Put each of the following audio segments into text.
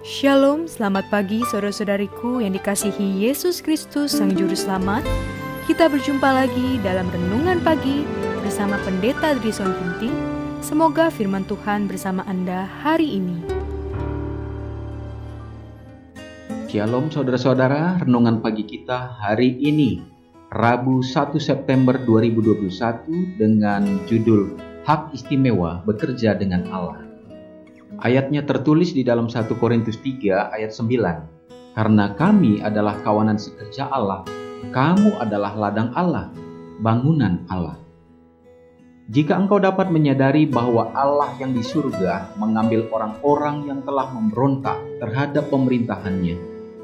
Shalom, selamat pagi saudara-saudariku yang dikasihi Yesus Kristus Sang Juru Selamat. Kita berjumpa lagi dalam Renungan Pagi bersama Pendeta Drison Ginting. Semoga firman Tuhan bersama Anda hari ini. Shalom saudara-saudara, Renungan Pagi kita hari ini Rabu 1 September 2021 dengan judul Hak Istimewa Bekerja dengan Allah. Ayatnya tertulis di dalam 1 Korintus 3 ayat 9. Karena kami adalah kawanan sekerja Allah, kamu adalah ladang Allah, bangunan Allah. Jika engkau dapat menyadari bahwa Allah yang di surga mengambil orang-orang yang telah memberontak terhadap pemerintahannya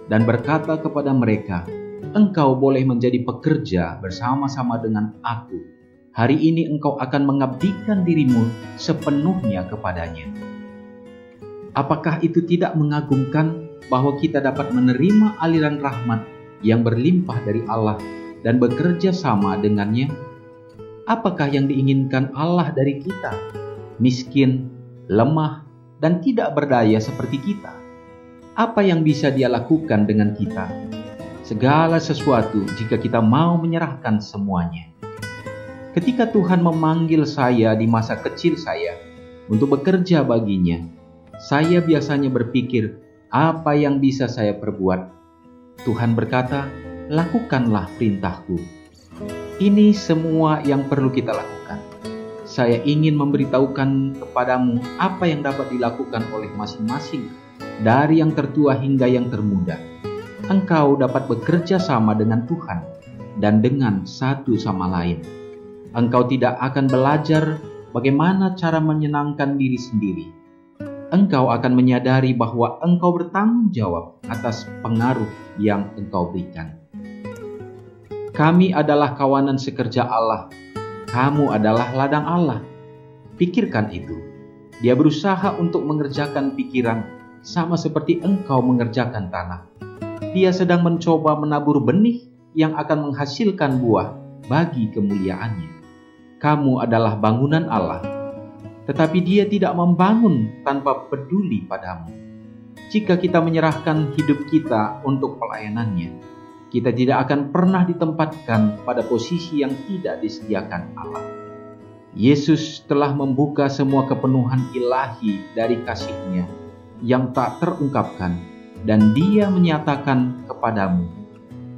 dan berkata kepada mereka, engkau boleh menjadi pekerja bersama-sama dengan aku. Hari ini engkau akan mengabdikan dirimu sepenuhnya kepadanya. Apakah itu tidak mengagumkan bahwa kita dapat menerima aliran rahmat yang berlimpah dari Allah dan bekerja sama dengannya? Apakah yang diinginkan Allah dari kita? Miskin, lemah, dan tidak berdaya seperti kita. Apa yang bisa Dia lakukan dengan kita? Segala sesuatu jika kita mau menyerahkan semuanya. Ketika Tuhan memanggil saya di masa kecil saya untuk bekerja baginya, saya biasanya berpikir, apa yang bisa saya perbuat? Tuhan berkata, lakukanlah perintahku. Ini semua yang perlu kita lakukan. Saya ingin memberitahukan kepadamu apa yang dapat dilakukan oleh masing-masing, dari yang tertua hingga yang termuda. Engkau dapat bekerja sama dengan Tuhan dan dengan satu sama lain. Engkau tidak akan belajar bagaimana cara menyenangkan diri sendiri. Engkau akan menyadari bahwa engkau bertanggung jawab atas pengaruh yang engkau berikan. Kami adalah kawanan sekerja Allah. Kamu adalah ladang Allah. Pikirkan itu. Dia berusaha untuk mengerjakan pikiran sama seperti engkau mengerjakan tanah. Dia sedang mencoba menabur benih yang akan menghasilkan buah bagi kemuliaannya. Kamu adalah bangunan Allah. Tetapi Dia tidak membangun tanpa peduli padamu. Jika kita menyerahkan hidup kita untuk pelayanannya, kita tidak akan pernah ditempatkan pada posisi yang tidak disediakan Allah. Yesus telah membuka semua kepenuhan ilahi dari kasih-Nya yang tak terungkapkan, dan Dia menyatakan kepadamu,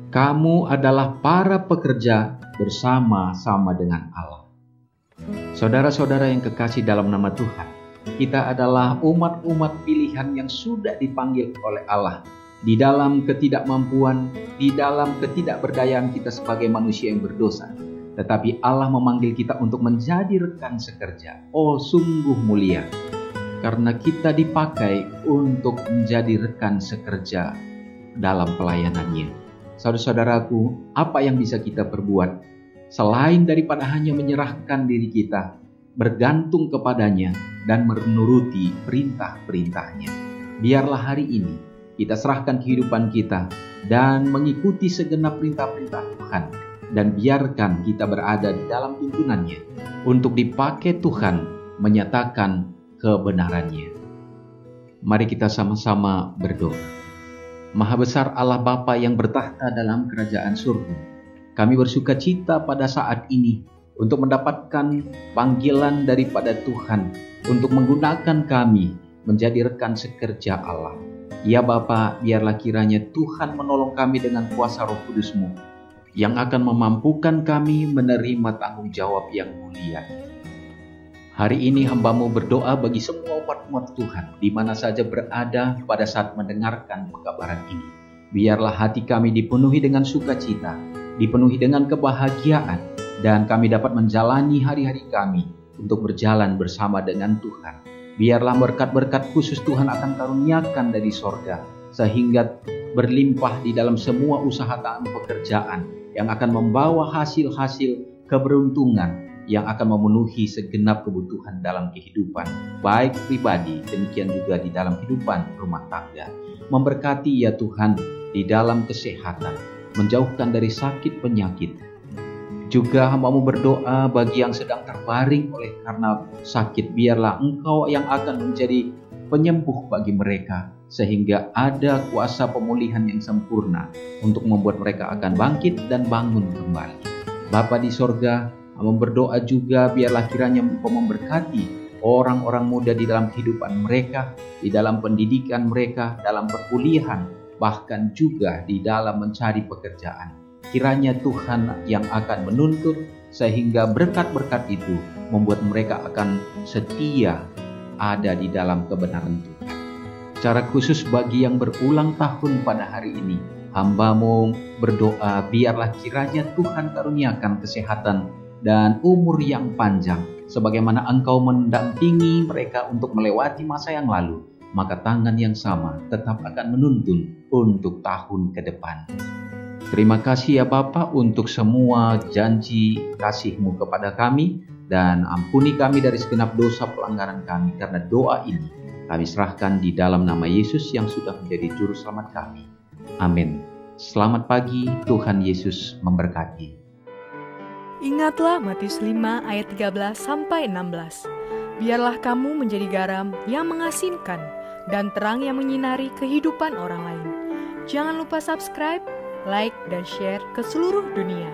kamu adalah para pekerja bersama-sama dengan Allah. Saudara-saudara yang kekasih dalam nama Tuhan, kita adalah umat-umat pilihan yang sudah dipanggil oleh Allah. Di dalam ketidakmampuan, di dalam ketidakberdayaan kita sebagai manusia yang berdosa. Tetapi Allah memanggil kita untuk menjadi rekan sekerja. Oh, sungguh mulia. Karena kita dipakai untuk menjadi rekan sekerja dalam pelayanannya. Saudara-saudaraku, apa yang bisa kita perbuat? Selain daripada hanya menyerahkan diri kita, bergantung kepadanya dan menuruti perintah-perintahnya. Biarlah hari ini kita serahkan kehidupan kita dan mengikuti segenap perintah-perintah Tuhan. Dan biarkan kita berada di dalam tuntunannya untuk dipakai Tuhan menyatakan kebenarannya. Mari kita sama-sama berdoa. Maha besar Allah Bapa yang bertahta dalam kerajaan surga, kami bersuka cita pada saat ini untuk mendapatkan panggilan daripada Tuhan untuk menggunakan kami menjadi rekan sekerja Allah. Ya Bapa, biarlah kiranya Tuhan menolong kami dengan kuasa Roh Kudus-Mu yang akan memampukan kami menerima tanggung jawab yang mulia. Hari ini hamba-Mu berdoa bagi semua umat-umat Tuhan di mana saja berada pada saat mendengarkan pekabaran ini. Biarlah hati kami dipenuhi dengan sukacita, dipenuhi dengan kebahagiaan, dan kami dapat menjalani hari-hari kami untuk berjalan bersama dengan Tuhan. Biarlah berkat-berkat khusus Tuhan akan karuniakan dari sorga, sehingga berlimpah di dalam semua usaha dan pekerjaan yang akan membawa hasil-hasil keberuntungan yang akan memenuhi segenap kebutuhan dalam kehidupan, baik pribadi, demikian juga di dalam kehidupan rumah tangga. Memberkati ya Tuhan di dalam kesehatan, menjauhkan dari sakit penyakit. Juga hamba-Mu berdoa bagi yang sedang terbaring oleh karena sakit, biarlah Engkau yang akan menjadi penyembuh bagi mereka, sehingga ada kuasa pemulihan yang sempurna untuk membuat mereka akan bangkit dan bangun kembali. Bapa di sorga, Hamba berdoa juga biarlah kiranya Engkau memberkati orang-orang muda di dalam kehidupan mereka, di dalam pendidikan mereka, dalam perkuliahan, bahkan juga di dalam mencari pekerjaan. Kiranya Tuhan yang akan menuntun sehingga berkat-berkat itu membuat mereka akan setia ada di dalam kebenaran Tuhan. Secara khusus bagi yang berulang tahun pada hari ini, hamba-Mu berdoa biarlah kiranya Tuhan karuniakan kesehatan dan umur yang panjang. Sebagaimana Engkau mendampingi mereka untuk melewati masa yang lalu, maka tangan yang sama tetap akan menuntun untuk tahun ke depan. Terima kasih ya Bapa untuk semua janji kasih-Mu kepada kami, dan ampuni kami dari segenap dosa pelanggaran kami, karena doa ini kami serahkan di dalam nama Yesus yang sudah menjadi juru selamat kami. Amin. Selamat pagi, Tuhan Yesus memberkati. Ingatlah Matius 5 ayat 13-16. Biarlah kamu menjadi garam yang mengasinkan dan terang yang menyinari kehidupan orang lain. Jangan lupa subscribe, like, dan share ke seluruh dunia.